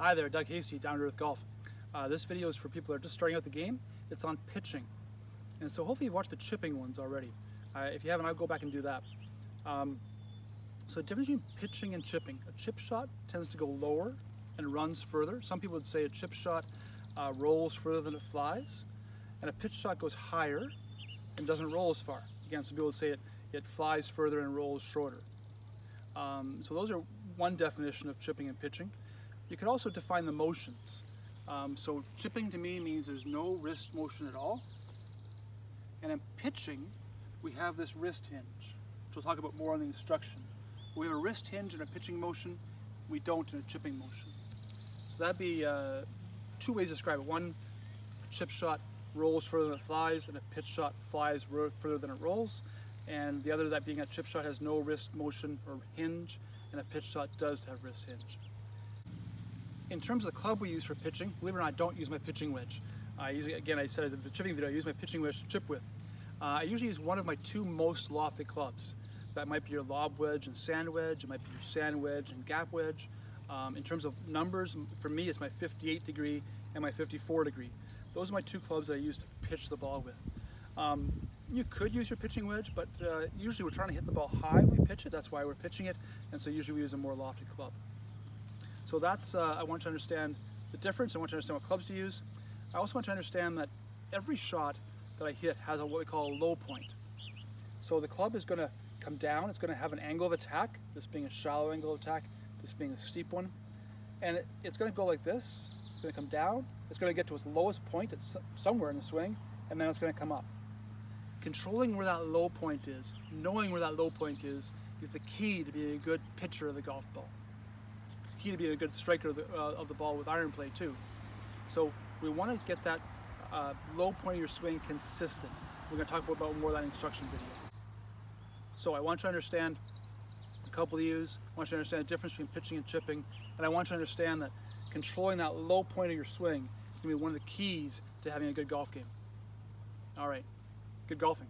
Hi there, Doug Hasty, Down to Earth Golf. This video is for people that are just starting out the game. It's on pitching. And so hopefully you've watched the chipping ones already. If you haven't, I'll go back and do that. So the difference between pitching and chipping. A chip shot tends to go lower and runs further. Some people would say a chip shot rolls further than it flies. And a pitch shot goes higher and doesn't roll as far. Again, some people would say it flies further and rolls shorter. So those are one definition of chipping and pitching. You could also define the motions. So chipping to me means there's no wrist motion at all. And in pitching, we have this wrist hinge, which we'll talk about more on the instruction. We have a wrist hinge in a pitching motion, we don't in a chipping motion. So that'd be two ways to describe it. One, a chip shot rolls further than it flies, and a pitch shot flies further than it rolls. And the other, that being a chip shot has no wrist motion or hinge, and a pitch shot does have wrist hinge. In terms of the club we use for pitching, believe it or not, I don't use my pitching wedge. Again, I said in the chipping video, I use my pitching wedge to chip with. I usually use one of my two most lofted clubs. That might be your lob wedge and sand wedge, it might be your sand wedge and gap wedge. In terms of numbers, for me it's my 58 degree and my 54 degree. Those are my two clubs that I use to pitch the ball with. You could use your pitching wedge, but usually we're trying to hit the ball high when we pitch it, that's why we're pitching it, and so usually we use a more lofted club. So that's, I want you to understand the difference, I want you to understand what clubs to use. I also want you to understand that every shot that I hit has what we call a low point. So the club is going to come down, it's going to have an angle of attack, this being a shallow angle of attack, this being a steep one, and it's going to go like this, it's going to come down, it's going to get to its lowest point, it's somewhere in the swing, and then it's going to come up. Controlling where that low point is, knowing where that low point is the key to being a good pitcher of the golf ball. Key to being a good striker of the ball with iron play too. So we want to get that low point of your swing consistent. We're going to talk about more of that instruction video. So I want you to understand the couple to use, I want you to understand the difference between pitching and chipping, and I want you to understand that controlling that low point of your swing is going to be one of the keys to having a good golf game. All right, good golfing.